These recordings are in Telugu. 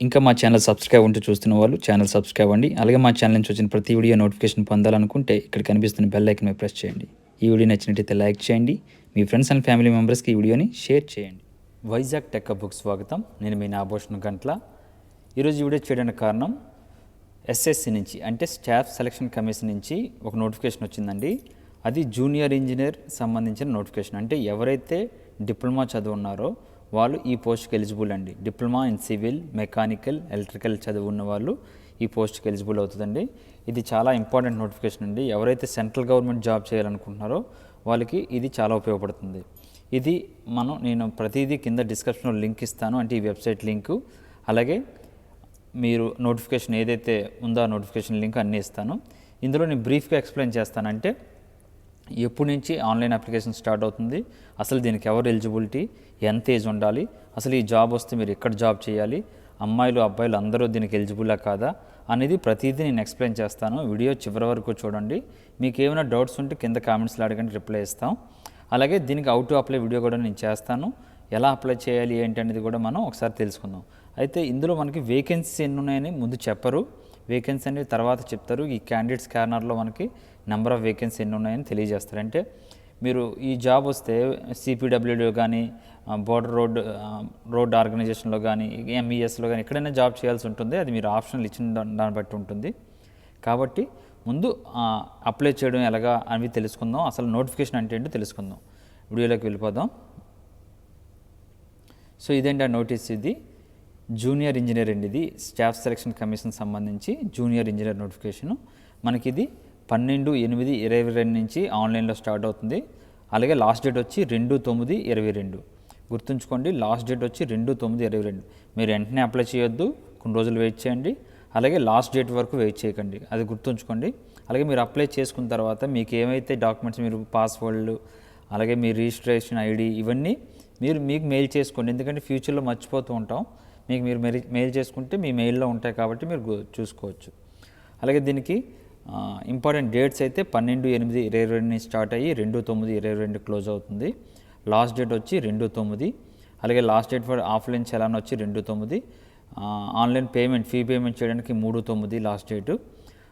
ఇంకా మా ఛానల్ సబ్స్క్రైబ్ ఉంటే చూస్తున్న వాళ్ళు ఛానల్ సబ్స్క్రైబ్ అవ్వండి. అలాగే మా ఛానల్ నుంచి వచ్చిన ప్రతి వీడియో నోటిఫికేషన్ పొందాలనుకుంటే ఇక్కడ కనిపిస్తున్న బెల్ ఐకాన్ మీద ప్రెస్ చేయండి. ఈ వీడియో నచ్చినట్లయితే లైక్ చేయండి. మీ ఫ్రెండ్స్ అండ్ ఫ్యామిలీ మెంబర్స్కి ఈ వీడియోని షేర్ చేయండి. వైజాగ్ టెక్ బుక్ స్వాగతం. నేను మీ నాభూషణ్ గంట్ల. ఈరోజు ఈ వీడియో చేయడానికి కారణం ఎస్ఎస్సి నుంచి అంటే స్టాఫ్ సెలక్షన్ కమిషన్ నుంచి ఒక నోటిఫికేషన్ వచ్చిందండి. అది జూనియర్ ఇంజనీర్ సంబంధించిన నోటిఫికేషన్. అంటే ఎవరైతే డిప్లొమా చదువు ఉన్నారో వాళ్ళు ఈ పోస్ట్కి ఎలిజిబుల్ అండి. Diploma in civil, mechanical, electrical చదువు ఉన్న వాళ్ళు ఈ పోస్ట్కి ఎలిజిబుల్ అవుతుందండి. ఇది చాలా ఇంపార్టెంట్ నోటిఫికేషన్ అండి. ఎవరైతే సెంట్రల్ గవర్నమెంట్ జాబ్ చేయాలనుకుంటున్నారో వాళ్ళకి ఇది చాలా ఉపయోగపడుతుంది. ఇది నేను ప్రతిదీ కింద డిస్క్రిప్షన్లో లింక్ ఇస్తాను, అంటే ఈ వెబ్సైట్ లింకు, అలాగే మీరు నోటిఫికేషన్ ఏదైతే ఉందో ఆ నోటిఫికేషన్ లింక్ అన్నీ ఇస్తాను. ఇందులో నేను బ్రీఫ్గా ఎక్స్ప్లెయిన్ చేస్తానంటే ఎప్పటి నుంచి ఆన్లైన్ అప్లికేషన్ స్టార్ట్ అవుతుంది, అసలు దీనికి ఎవరు ఎలిజిబిలిటీ, ఎంత ఏజ్ ఉండాలి, అసలు ఈ జాబ్ వస్తే మీరు ఎక్కడ జాబ్ చేయాలి, అమ్మాయిలు అబ్బాయిలు అందరూ దీనికి ఎలిజిబుల్లా కాదా అనేది ప్రతిదీ నేను ఎక్స్ప్లెయిన్ చేస్తాను. వీడియో చివరి వరకు చూడండి. మీకు ఏమైనా డౌట్స్ ఉంటే కింద కామెంట్స్లో అడగండి, రిప్లై ఇస్తాం. అలాగే దీనికి హౌ టు అప్లై వీడియో కూడా నేను చేస్తాను. ఎలా అప్లై చేయాలి ఏంటి అనేది కూడా మనం ఒకసారి తెలుసుకుందాం. అయితే ఇందులో మనకి వేకెన్సీస్ ఎన్ని ఉన్నాయని ముందు చెప్పరు, వేకెన్సీ అనేది తర్వాత చెప్తారు. ఈ క్యాండిడేట్స్ కార్నర్లో మనకి నెంబర్ ఆఫ్ వేకెన్సీ ఎన్ని ఉన్నాయని తెలియజేస్తారు. అంటే మీరు ఈ జాబ్ వస్తే సిపిడబ్ల్యూడీ కానీ, బోర్డర్ రోడ్ ఆర్గనైజేషన్లో కానీ, ఎంఈఎస్లో కానీ ఎక్కడైనా జాబ్ చేయాల్సి ఉంటుంది. అది మీరు ఆప్షన్లు ఇచ్చిన దాన్ని బట్టి ఉంటుంది. కాబట్టి ముందు అప్లై చేయడం ఎలాగా అని తెలుసుకుందాం. అసలు నోటిఫికేషన్ అంటే ఏంటో తెలుసుకుందాం. వీడియోలోకి వెళ్ళిపోదాం. సో ఇదేంటి ఆ నోటీస్, ఇది జూనియర్ ఇంజనీర్ అండి. ఇది స్టాఫ్ సెలక్షన్ కమిషన్ సంబంధించి జూనియర్ ఇంజనీర్ నోటిఫికేషను. మనకి ఇది 12/8/22 నుంచి ఆన్లైన్లో స్టార్ట్ అవుతుంది. అలాగే లాస్ట్ డేట్ వచ్చి 2/9/22. గుర్తుంచుకోండి, లాస్ట్ డేట్ వచ్చి 2/9/22. మీరు వెంటనే అప్లై చేయొద్దు, కొన్ని రోజులు వెయిట్ చేయండి. అలాగే లాస్ట్ డేట్ వరకు వెయిట్ చేయకండి, అది గుర్తుంచుకోండి. అలాగే మీరు అప్లై చేసుకున్న తర్వాత మీకు ఏమైతే డాక్యుమెంట్స్, మీరు పాస్వర్డ్లు, అలాగే మీ రిజిస్ట్రేషన్ ఐడి, ఇవన్నీ మీకు మెయిల్ చేసుకోండి. ఎందుకంటే ఫ్యూచర్లో మర్చిపోతూ ఉంటాం. మీరు మెయిల్ చేసుకుంటే మీ మెయిల్లో ఉంటాయి కాబట్టి మీరు చూసుకోవచ్చు. అలాగే దీనికి ఇంపార్టెంట్ డేట్స్ అయితే 12/8/22 నుంచి స్టార్ట్ అయ్యి 2/9/22 క్లోజ్ అవుతుంది. లాస్ట్ డేట్ వచ్చి 2/9. అలాగే last date for offline challan వచ్చి 2/9. ఆన్లైన్ పేమెంట్, ఫీ పేమెంట్ చేయడానికి 3/9 లాస్ట్ డేటు.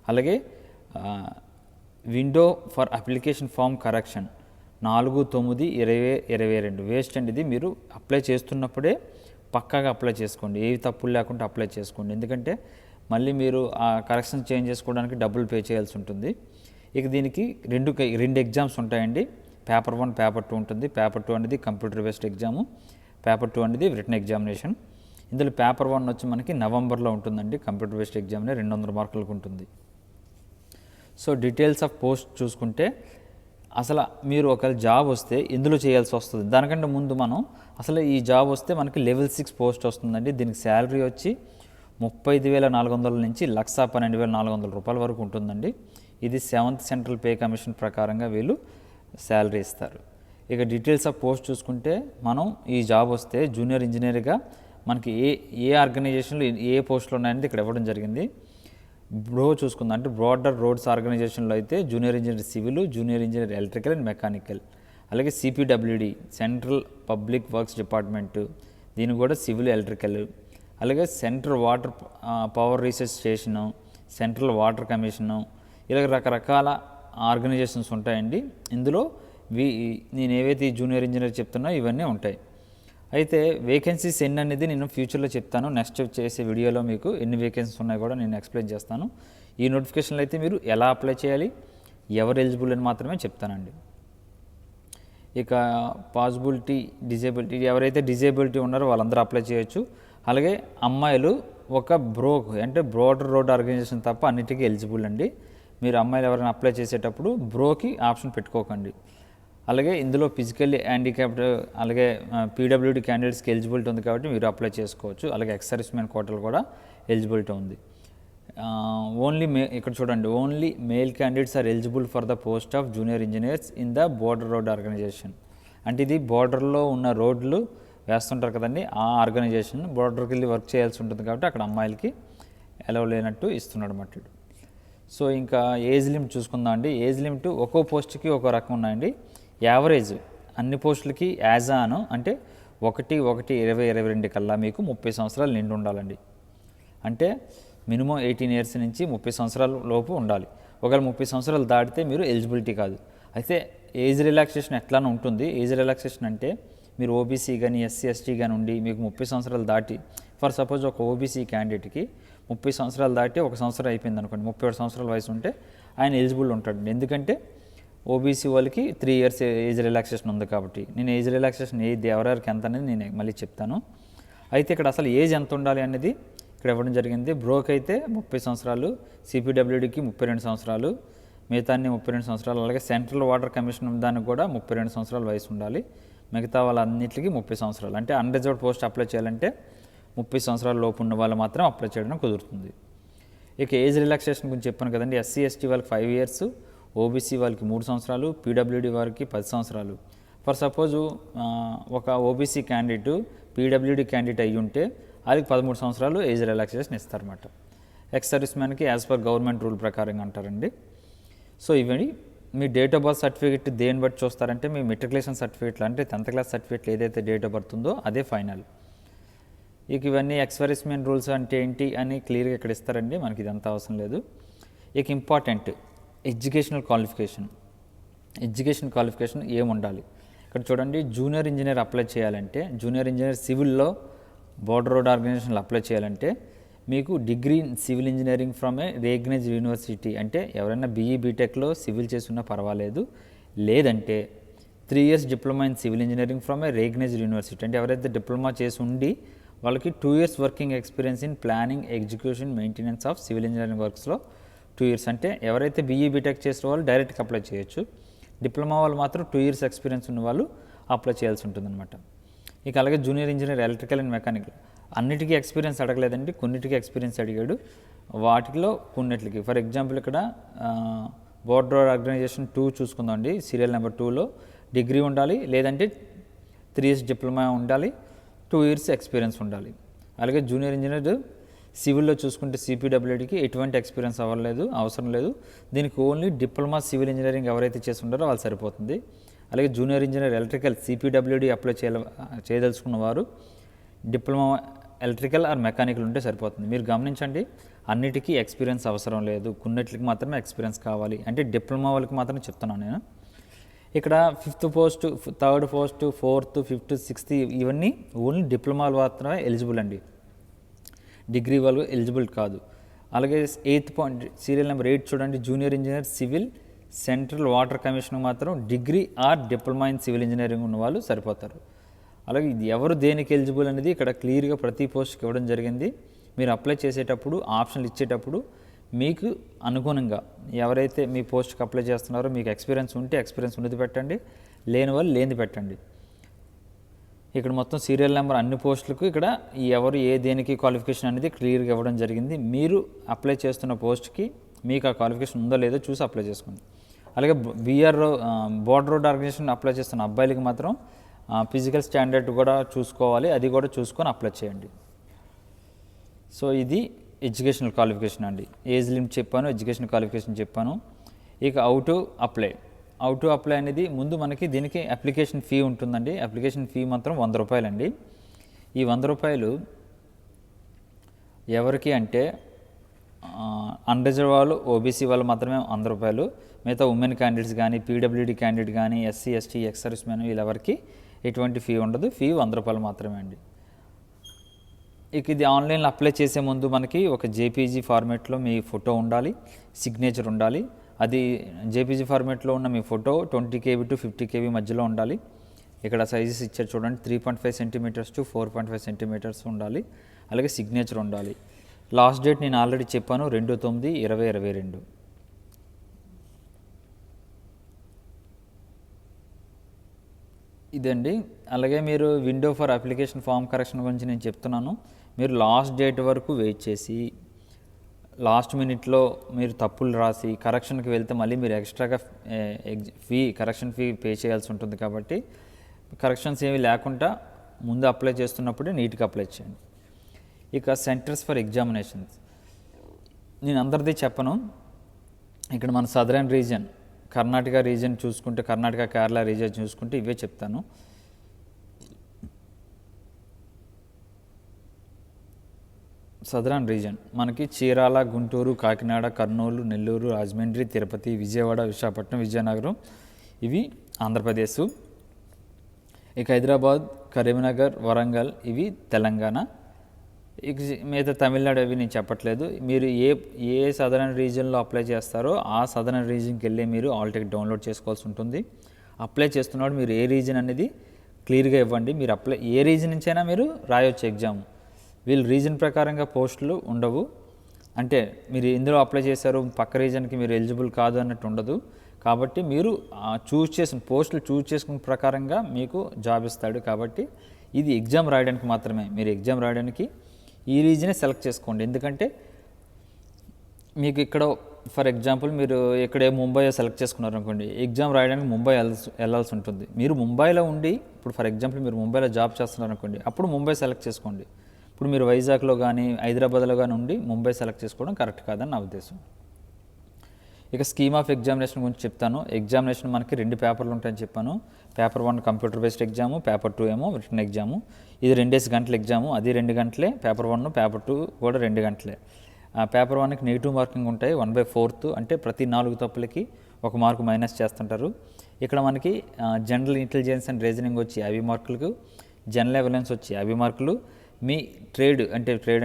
అలాగే window for application form correction 4/9/2022. వేస్ట్ అండి. ఇది మీరు అప్లై చేస్తున్నప్పుడే పక్కాగా అప్లై చేసుకోండి, ఏవి తప్పులు లేకుండా అప్లై చేసుకోండి. ఎందుకంటే మళ్ళీ మీరు ఆ కరెక్షన్ చేంజ్ చేసుకోవడానికి డబ్బులు పే చేయాల్సి ఉంటుంది. ఇక దీనికి రెండు ఎగ్జామ్స్ ఉంటాయండి. పేపర్ 1, పేపర్ 2 ఉంటుంది. పేపర్ 2 అనేది కంప్యూటర్ బేస్డ్ ఎగ్జాము, పేపర్ 2 అనేది రిటన్ ఎగ్జామినేషన్. ఇందులో పేపర్ 1 వచ్చి మనకి నవంబర్లో ఉంటుందండి. కంప్యూటర్ బేస్డ్ ఎగ్జామ్నే 200 మార్కులకు ఉంటుంది. సో డీటెయిల్స్ ఆఫ్ పోస్ట్ చూసుకుంటే, అసలు మీరు ఒకవేళ జాబ్ వస్తే ఎందులో చేయాల్సి వస్తుంది, దానికంటే ముందు మనం అసలు ఈ జాబ్ వస్తే మనకి లెవెల్ 6 పోస్ట్ వస్తుందండి. దీనికి శాలరీ వచ్చి 35,400 నుంచి 1,12,400 రూపాయల వరకు ఉంటుందండి. ఇది 7th సెంట్రల్ పే కమిషన్ ప్రకారంగా వీళ్ళు శాలరీ ఇస్తారు. ఇక డీటెయిల్స్ ఆఫ్ పోస్ట్ చూసుకుంటే, మనం ఈ జాబ్ వస్తే జూనియర్ ఇంజనీర్గా మనకి ఏ ఆర్గనైజేషన్లో ఏ పోస్టులు ఉన్నాయనేది ఇక్కడ ఇవ్వడం జరిగింది. చూసుకుందాం అంటే బోర్డర్ రోడ్స్ ఆర్గనైజేషన్లో అయితే junior engineer civil, junior engineer electrical and mechanical. అలాగే CPWD central public works department, దీని కూడా సివిల్, ఎలక్ట్రికల్. అలాగే central water power research station, central water commission, ఇలా రకరకాల ఆర్గనైజేషన్స్ ఉంటాయండి. ఇందులో నేను ఏవైతే ఈ జూనియర్ ఇంజనీర్ చెప్తున్నా ఇవన్నీ ఉంటాయి. అయితే వేకెన్సీస్ ఎన్ని అనేది నేను ఫ్యూచర్లో చెప్తాను. నెక్స్ట్ చేసే వీడియోలో మీకు ఎన్ని వేకెన్సీస్ ఉన్నాయో కూడా నేను ఎక్స్ప్లెయిన్ చేస్తాను. ఈ నోటిఫికేషన్లో అయితే మీరు ఎలా అప్లై చేయాలి, ఎవరు ఎలిజిబుల్ అని మాత్రమే చెప్తానండి. ఇక పాసిబిలిటీ, డిజేబిలిటీ, ఎవరైతే డిజేబిలిటీ ఉన్నారో వాళ్ళందరూ అప్లై చేయొచ్చు. అలాగే అమ్మాయిలు ఒక అంటే బోర్డర్ రోడ్ ఆర్గనైజేషన్ తప్ప అన్నిటికీ ఎలిజిబుల్ అండి. మీరు అమ్మాయిలు ఎవరైనా అప్లై చేసేటప్పుడు బ్రోకి ఆప్షన్ పెట్టుకోకండి. అలాగే ఇందులో ఫిజికల్లీ హ్యాండిక్యాప్డ్, అలాగే పీడబ్ల్యూడీ క్యాండిడేట్స్కి ఎలిజిబిలిటీ ఉంది కాబట్టి మీరు అప్లై చేసుకోవచ్చు. అలాగే ఎక్స్ సర్వీస్మెన్ కోటాలు కూడా ఎలిజిబిలిటీ ఉంది. ఇక్కడ చూడండి, only male candidates are eligible for the post of junior engineers in the Border road Organisation. అంటే ఇది బోర్డర్లో ఉన్న రోడ్లు వేస్తుంటారు కదండి, ఆ ఆర్గనైజేషన్ బోర్డర్కి వెళ్ళి వర్క్ చేయాల్సి ఉంటుంది కాబట్టి అక్కడ అమ్మాయిలకి అలౌ లేనట్టు ఇస్తున్నాడు అన్నమాట. సో ఇంకా ఏజ్ లిమిట్ చూసుకుందాం అండి. ఏజ్ లిమిట్ ఒక్కో పోస్ట్కి ఒక్కో రకం ఉన్నాయండి. యావరేజ్ అన్ని పోస్టులకి యాజ్ ఆన్ అంటే 1/1/2022 కల్లా మీకు 30 సంవత్సరాలు నిండి ఉండాలండి. అంటే మినిమం 18 ఇయర్స్ నుంచి 30 సంవత్సరాల లోపు ఉండాలి. ఒకవేళ 30 సంవత్సరాలు దాటితే మీరు ఎలిజిబిలిటీ కాదు. అయితే ఏజ్ రిలాక్సేషన్ ఎట్లానే ఉంటుంది. ఏజ్ రిలాక్సేషన్ అంటే మీరు ఓబీసీ కానీ ఎస్సీ ఎస్టీ కానీ ఉండి మీకు 30 సంవత్సరాలు దాటి, ఫర్ సపోజ్ ఒక ఓబీసీ క్యాండిడేట్కి 30 సంవత్సరాలు దాటి 1 సంవత్సరం అయిపోయింది అనుకోండి, 37 సంవత్సరాల వయసు ఉంటే ఆయన ఎలిజిబుల్ ఉంటాడు. ఎందుకంటే ఓబీసీ వాళ్ళకి 3 ఇయర్స్ ఏజ్ రిలాక్సేషన్ ఉంది కాబట్టి. నేను ఏజ్ రిలాక్సేషన్ ఎవరెవరికి ఎంత అనేది నేను మళ్ళీ చెప్తాను. అయితే ఇక్కడ అసలు ఏజ్ ఎంత ఉండాలి అనేది ఇక్కడ ఇవ్వడం జరిగింది. బ్రోక్ అయితే 30 సంవత్సరాలు, సిపిడబ్ల్యూడికి 32 సంవత్సరాలు, మిగతా 32 సంవత్సరాలు. అలాగే సెంట్రల్ వాటర్ కమిషన్ దానికి కూడా 32 సంవత్సరాల వయసు ఉండాలి. మిగతా వాళ్ళన్నింటికి 30 సంవత్సరాలు. అంటే అన్రిజర్వ్డ్ పోస్ట్ అప్లై చేయాలంటే 30 సంవత్సరాల లోపు ఉన్న వాళ్ళు మాత్రం అప్లై చేయడం కుదురుతుంది. ఇక ఏజ్ రిలాక్సేషన్ గురించి చెప్పాను కదండి. ఎస్సీ ఎస్టీ వాళ్ళకి 5 ఇయర్స్, ఓబీసీ వాళ్ళకి 3 సంవత్సరాలు, పీడబ్ల్యూడీ వారికి 10 సంవత్సరాలు. ఫర్ సపోజు ఒక ఓబీసీ క్యాండిడేట్ పీడబ్ల్యూడీ క్యాండిడేట్ అయ్యి ఉంటే అది 13 సంవత్సరాలు ఏజ్ రిలాక్సేషన్ ఇస్తారన్నమాట. ఎక్స్ సర్వీస్ మ్యాన్కి యాజ్ పర్ గవర్నమెంట్ రూల్ ప్రకారంగా అంటారండి. సో ఇవన్నీ మీ డేట్ ఆఫ్ బర్త్ సర్టిఫికేట్ దేని బట్టి చూస్తారంటే మీ మెట్రికులేషన్ సర్టిఫికేట్లు అంటే 10th క్లాస్ సర్టిఫికేట్లు ఏదైతే డేట్ ఆఫ్ బర్త్ ఉందో అదే ఫైనల్. ఇక ఇవన్నీ ఎక్స్ సర్వీస్ మ్యాన్ రూల్స్ అంటే ఏంటి అని క్లియర్గా ఇక్కడ ఇస్తారండి, మనకి ఇదంతా అవసరం లేదు. ఇక important educational qualification. Education qualification ఏముండాలి ఇక్కడ చూడండి. జూనియర్ ఇంజనీర్ అప్లై చేయాలంటే, జూనియర్ ఇంజనీర్ సివిల్లో బోర్డర్ రోడ్ ఆర్గనైజేషన్లో అప్లై చేయాలంటే మీకు degree in civil engineering from a recognised university, అంటే ఎవరైనా బీఈ బీటెక్లో సివిల్ చేసుకున్నా పర్వాలేదు. లేదంటే 3 years diploma in civil engineering from a recognised university, అంటే ఎవరైతే డిప్లొమా చేసి ఉండి వాళ్ళకి 2 years working experience in planning, execution, maintenance of civil engineering వర్క్స్లో 2 ఇయర్స్. అంటే ఎవరైతే బీఈ బీటెక్ చేసిన వాళ్ళు డైరెక్ట్గా అప్లై చేయొచ్చు. డిప్లొమా వాళ్ళు మాత్రం 2 ఇయర్స్ ఎక్స్పీరియన్స్ ఉన్న వాళ్ళు అప్లై చేయాల్సి ఉంటుందన్నమాట. ఇక అలాగే junior engineer electrical and mechanical అన్నిటికీ ఎక్స్పీరియన్స్ అడగలేదండి, కొన్నిటికి ఎక్స్పీరియన్స్ అడిగాడు. వాటిలో కొన్నిటికి ఫర్ ఎగ్జాంపుల్ ఇక్కడ బోర్డర్ రోడ్ ఆర్గనైజేషన్ 2 చూసుకుందామండి. సీరియల్ నెంబర్ 2లో డిగ్రీ ఉండాలి, లేదంటే 3 ఇయర్స్ డిప్లొమా ఉండాలి, 2 ఇయర్స్ ఎక్స్పీరియన్స్ ఉండాలి. అలాగే జూనియర్ ఇంజనీర్ సివిల్లో చూసుకుంటే సిపిడబ్ల్యూడికి ఎటువంటి ఎక్స్పీరియన్స్ అవసరం లేదు. దీనికి ఓన్లీ డిప్లొమా సివిల్ ఇంజనీరింగ్ ఎవరైతే చేసి ఉంటారో వాళ్ళు సరిపోతుంది. అలాగే junior engineer electrical CPWD apply చేయదలుచుకున్న వారు డిప్లొమా ఎలక్ట్రికల్ ఆర్ మెకానికల్ ఉంటే సరిపోతుంది. మీరు గమనించండి, అన్నిటికీ ఎక్స్పీరియన్స్ అవసరం లేదు, కొన్నిటికి మాత్రమే ఎక్స్పీరియన్స్ కావాలి. అంటే డిప్లొమా వాళ్ళకి మాత్రమే చెప్తున్నాను నేను. ఇక్కడ 5th post, 3rd post, 4th, 5th, 6th ఇవన్నీ ఓన్లీ డిప్లొమాలు మాత్రమే ఎలిజిబుల్ అండి, డిగ్రీ వాళ్ళు ఎలిజిబుల్ కాదు. అలాగే 8th పాయింట్ సీరియల్ నెంబర్ 8 చూడండి. Junior engineer civil central water commission మాత్రం degree or diploma in civil engineering ఉన్న వాళ్ళు సరిపోతారు. అలాగే ఇది ఎవరు దేనికి ఎలిజిబుల్ అనేది ఇక్కడ క్లియర్గా ప్రతి పోస్ట్కి ఇవ్వడం జరిగింది. మీరు అప్లై చేసేటప్పుడు ఆప్షన్లు ఇచ్చేటప్పుడు మీకు అనుగుణంగా ఎవరైతే మీ పోస్ట్కి అప్లై చేస్తున్నారో మీకు ఎక్స్పీరియన్స్ ఉంటే ఎక్స్పీరియన్స్ ఉన్నది పెట్టండి, లేని వాళ్ళు లేనిది పెట్టండి. ఇక్కడ మొత్తం సీరియల్ నెంబర్ అన్ని పోస్టులకు ఇక్కడ ఎవరు దేనికి క్వాలిఫికేషన్ అనేది క్లియర్గా ఇవ్వడం జరిగింది. మీరు అప్లై చేస్తున్న పోస్ట్కి మీకు ఆ క్వాలిఫికేషన్ ఉందో లేదో చూసి అప్లై చేసుకోండి. అలాగే బోర్డర్ రోడ్ ఆర్గనైజేషన్ అప్లై చేస్తున్న అబ్బాయిలకి మాత్రం ఫిజికల్ స్టాండర్డ్ కూడా చూసుకోవాలి, అది కూడా చూసుకొని అప్లై చేయండి. సో ఇది ఎడ్యుకేషనల్ క్వాలిఫికేషన్ అండి. ఏజ్ లిమిట్ చెప్పాను, ఎడ్యుకేషన్ క్వాలిఫికేషన్ చెప్పాను. ఇక హౌ టు అప్లై అనేది ముందు మనకి దీనికి అప్లికేషన్ ఫీ ఉంటుందండి. అప్లికేషన్ ఫీ మాత్రం 100 రూపాయలండి. ఈ 100 రూపాయలు ఎవరికి అంటే అన్రిజర్వ్ వాళ్ళు, ఓబీసీ వాళ్ళు మాత్రమే 100 రూపాయలు. మిగతా ఉమెన్ క్యాండిడేట్స్ కానీ, పీడబ్ల్యూడీ క్యాండిడేట్ కానీ, SC ST ex service man వీళ్ళెవరికి ఎటువంటి ఫీ ఉండదు. ఫీ 100 రూపాయలు మాత్రమే అండి. ఇక ఇది ఆన్లైన్లో అప్లై చేసే ముందు మనకి ఒక జేపీజీ ఫార్మేట్లో మీ ఫోటో ఉండాలి, సిగ్నేచర్ ఉండాలి. అది జేపీజీ ఫార్మేట్లో ఉన్న మీ ఫోటో 20 KB to 50 KB మధ్యలో ఉండాలి. ఇక్కడ సైజెస్ ఇచ్చారు చూడండి, 3.5 సెంటీమీటర్స్ to 4.5 సెంటీమీటర్స్ ఉండాలి. అలాగే సిగ్నేచర్ ఉండాలి. లాస్ట్ డేట్ నేను ఆల్రెడీ చెప్పాను, 2/9/2022. ఇదండి. అలాగే మీరు window for application form correction గురించి నేను చెప్తున్నాను. మీరు లాస్ట్ డేట్ వరకు వెయిట్ చేసి లాస్ట్ మినిట్లో మీరు తప్పులు రాసి కరెక్షన్కి వెళ్తే మళ్ళీ మీరు ఎక్స్ట్రాగా కరెక్షన్ ఫీ పే చేయాల్సి ఉంటుంది. కాబట్టి కరెక్షన్స్ ఏమీ లేకుండా ముందు అప్లై చేస్తున్నప్పుడే నీట్గా అప్లై చేయండి. ఇక సెంటర్స్ ఫర్ ఎగ్జామినేషన్స్ నేను అందరిది చెప్పను. ఇక్కడ మన సదరన్ రీజియన్ కర్ణాటక రీజియన్ చూసుకుంటే, కర్ణాటక కేరళ రీజియన్ చూసుకుంటే ఇవే చెప్తాను. సదరన్ రీజన్ మనకి చీరాల, గుంటూరు, కాకినాడ, కర్నూలు, నెల్లూరు, రాజమండ్రి, తిరుపతి, విజయవాడ, విశాఖపట్నం, విజయనగరం ఇవి ఆంధ్రప్రదేశ్. ఇక హైదరాబాద్, కరీంనగర్, వరంగల్ ఇవి తెలంగాణ. ఇక మిగతా తమిళనాడు అవి నేను చెప్పట్లేదు. మీరు ఏ సదరన్ రీజియన్లో అప్లై చేస్తారో ఆ సదరన్ రీజియన్కి వెళ్ళి మీరు ఆల్ టికెట్ డౌన్లోడ్ చేసుకోవాల్సి ఉంటుంది. అప్లై చేస్తున్నప్పుడు మీరు ఏ రీజన్ అనేది క్లియర్గా ఇవ్వండి. మీరు ఏ రీజన్ నుంచైనా మీరు రాయొచ్చు ఎగ్జామ్. వీళ్ళు రీజన్ ప్రకారంగా పోస్టులు ఉండవు. అంటే మీరు ఇందులో అప్లై చేశారు, పక్క రీజన్కి మీరు ఎలిజిబుల్ కాదు అన్నట్టు ఉండదు. కాబట్టి మీరు పోస్టులు చూస్ చేసుకున్న ప్రకారంగా మీకు జాబ్ ఇస్తాడు. కాబట్టి ఇది ఎగ్జామ్ రాయడానికి మాత్రమే. మీరు ఎగ్జామ్ రాయడానికి ఈ రీజనే సెలెక్ట్ చేసుకోండి. ఎందుకంటే మీకు ఇక్కడ ఫర్ ఎగ్జాంపుల్ మీరు ఇక్కడే ముంబై సెలెక్ట్ చేసుకున్నారు అనుకోండి, ఎగ్జామ్ రాయడానికి ముంబై వెళ్ళాల్సి ఉంటుంది. మీరు ముంబైలో ఉండి ఇప్పుడు ఫర్ ఎగ్జాంపుల్ మీరు ముంబైలో జాబ్ చేస్తున్నారు అనుకోండి, అప్పుడు ముంబై సెలెక్ట్ చేసుకోండి. ఇప్పుడు మీరు వైజాగ్లో కానీ హైదరాబాద్లో కానీ ఉండి ముంబై సెలెక్ట్ చేసుకోవడం కరెక్ట్ కాదని నా ఉద్దేశం. ఇక స్కీమ్ ఆఫ్ ఎగ్జామినేషన్ గురించి చెప్తాను. ఎగ్జామినేషన్ మనకి 2 పేపర్లు ఉంటాయని చెప్పాను. Paper 1 computer based exam, paper 2 ఏమో రిటన్ ఎగ్జాము. ఇది 2 గంటల ఎగ్జాము, అది 2 గంటలే. పేపర్ 1, పేపర్ 2 కూడా 2 గంటలే. పేపర్ 1కి నెగిటివ్ మార్కింగ్ ఉంటాయి 1/4, అంటే ప్రతి 4 తప్పులకి 1 మార్కు మైనస్ చేస్తుంటారు. ఇక్కడ మనకి జనరల్ ఇంటెలిజెన్స్ అండ్ రీజనింగ్ వచ్చి 50 మార్కులకు, జనరల్ అవేర్నెస్ వచ్చి 50 మార్కులు, మీ ట్రేడ్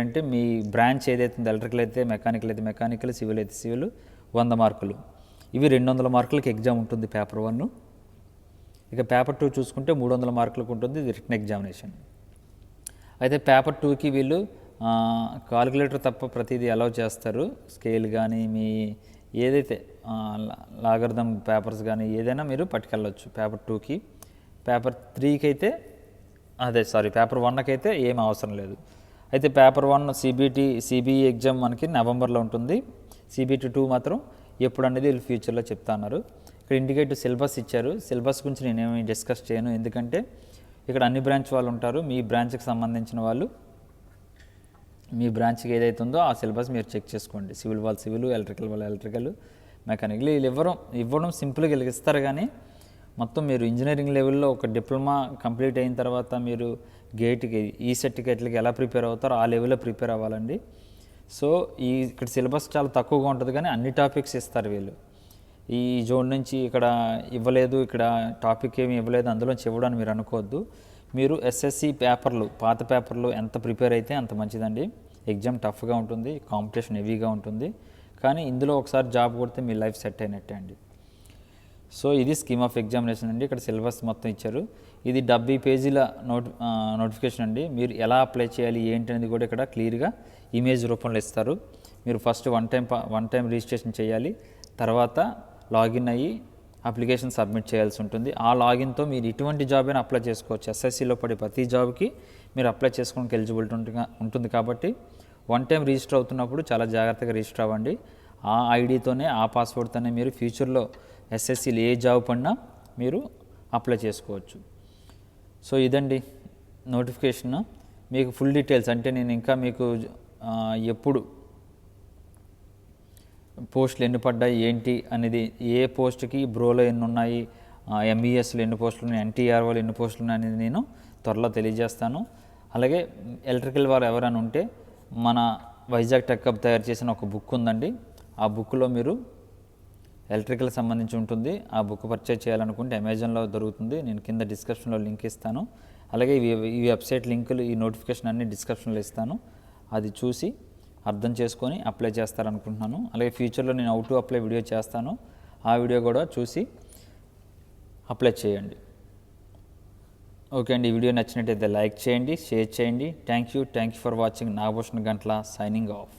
అంటే మీ బ్రాంచ్ ఏదైతే ఉందో, ఎలక్ట్రికల్ అయితే మెకానికల్, సివిల్ అయితే సివిల్ 100 మార్కులు. ఇవి 200 మార్కులకి ఎగ్జామ్ ఉంటుంది పేపర్ 1. ఇక పేపర్ 2 చూసుకుంటే 300 మార్కులకు ఉంటుంది, ఇది రిటన్ ఎగ్జామినేషన్. అయితే పేపర్ 2కి వీళ్ళు కాలిక్యులేటర్ తప్ప ప్రతిదీ అలౌ చేస్తారు. స్కేల్ కానీ మీ ఏదైతే లాగర్థం పేపర్స్ కానీ ఏదైనా మీరు పట్టుకెళ్ళవచ్చు పేపర్ 2కి. పేపర్ 3కి అయితే పేపర్ 1కి అయితే ఏం అవసరం లేదు. అయితే పేపర్ 1 సిబిఈ ఎగ్జామ్ మనకి నవంబర్లో ఉంటుంది. సిబిటి 2 మాత్రం ఎప్పుడు అనేది వీళ్ళు ఫ్యూచర్లో చెప్తా అన్నారు. ఇక్కడ ఇండికేటివ్ సిలబస్ ఇచ్చారు. సిలబస్ గురించి నేనేమి డిస్కస్ చేయను, ఎందుకంటే ఇక్కడ అన్ని బ్రాంచ్ వాళ్ళు ఉంటారు. మీ బ్రాంచ్కి సంబంధించిన వాళ్ళు మీ బ్రాంచ్కి ఏదైతే ఉందో ఆ సిలబస్ మీరు చెక్ చేసుకోండి. సివిల్ వాళ్ళు సివిల్, ఎలక్ట్రికల్ వాళ్ళు ఎలక్ట్రికల్, మెకానికల్ వీళ్ళు ఇవ్వడం సింపుల్గా ఇస్తారు. కానీ మొత్తం మీరు ఇంజనీరింగ్ లెవెల్లో ఒక డిప్లొమా కంప్లీట్ అయిన తర్వాత మీరు గేట్కి ఈ సర్టిఫికేట్లకి ఎలా ప్రిపేర్ అవుతారో ఆ లెవెల్లో ప్రిపేర్ అవ్వాలండి. సో ఇక్కడ సిలబస్ చాలా తక్కువగా ఉంటుంది, కానీ అన్ని టాపిక్స్ ఇస్తారు వీళ్ళు. ఈ జోన్ నుంచి ఇక్కడ ఇవ్వలేదు, ఇక్కడ టాపిక్ ఏమి ఇవ్వలేదు అందులోంచి ఇవ్వడానికి మీరు అనుకోవద్దు. మీరు ఎస్ఎస్సి పేపర్లు, పాత పేపర్లు ఎంత ప్రిపేర్ అయితే అంత మంచిదండి. ఎగ్జామ్ టఫ్గా ఉంటుంది, కాంపిటీషన్ హెవీగా ఉంటుంది, కానీ ఇందులో ఒకసారి జాబ్ కొడితే మీ లైఫ్ సెట్ అయినట్టే అండి. సో ఇది స్కీమ్ ఆఫ్ ఎగ్జామినేషన్ అండి. ఇక్కడ సిలబస్ మొత్తం ఇచ్చారు. ఇది 70 పేజీల నోటిఫికేషన్ అండి. మీరు ఎలా అప్లై చేయాలి ఏంటి అనేది కూడా ఇక్కడ క్లియర్గా ఇమేజ్ రూపంలో ఇస్తారు. మీరు ఫస్ట్ వన్ టైం రిజిస్ట్రేషన్ చేయాలి. తర్వాత లాగిన్ అయ్యి అప్లికేషన్ సబ్మిట్ చేయాల్సి ఉంటుంది. ఆ లాగిన్తో మీరు ఎటువంటి జాబ్ అయినా అప్లై చేసుకోవచ్చు. ఎస్ఎస్సిలో పడే ప్రతి జాబ్కి మీరు అప్లై చేసుకోవడానికి ఎలిజిబిలిటీ ఉంటుంది. కాబట్టి వన్ టైం రిజిస్టర్ అవుతున్నప్పుడు చాలా జాగ్రత్తగా రిజిస్టర్ అవ్వండి. ఆ ఐడితోనే, ఆ పాస్వర్డ్తోనే మీరు ఫ్యూచర్లో ఎస్ఎస్సిలో ఏ జాబ్ పడినా మీరు అప్లై చేసుకోవచ్చు. సో ఇదండి నోటిఫికేషన్. మీకు ఫుల్ డీటెయిల్స్ అంటే నేను ఇంకా మీకు ఎప్పుడు పోస్టులు ఎన్ని పడ్డాయి ఏంటి అనేది, ఏ పోస్ట్కి బ్రోలో ఎన్ని ఉన్నాయి, ఎంఈఎస్లో ఎన్ని పోస్టులు ఉన్నాయి, ఎన్టీఆర్ఓలో ఎన్ని పోస్టులు ఉన్నాయి అనేది నేను త్వరలో తెలియజేస్తాను. అలాగే ఎలక్ట్రికల్ వారు ఎవరైనా ఉంటే మన వైజాగ్ టెక్ హబ్ తయారు చేసిన ఒక బుక్ ఉందండి. ఆ బుక్లో మీరు ఎలక్ట్రికల్ సంబంధించి ఉంటుంది. ఆ బుక్ పర్చేజ్ చేయాలనుకుంటే అమెజాన్లో దొరుకుతుంది. నేను కింద డిస్క్రిప్షన్లో లింక్ ఇస్తాను. అలాగే ఈ వెబ్సైట్ లింకులు, ఈ నోటిఫికేషన్ అన్ని డిస్క్రిప్షన్లో ఇస్తాను. అది చూసి అర్థం చేసుకొని అప్లై చేస్తారనుకుంటున్నాను. అలాగే ఫ్యూచర్లో నేను హౌ టు అప్లై వీడియో చేస్తాను. ఆ వీడియో కూడా చూసి అప్లై చేయండి. ఓకే అండి, ఈ వీడియో నచ్చినట్టయితే లైక్ చేయండి, షేర్ చేయండి. Thank you for watching. Nagabhushan Gantla signing off.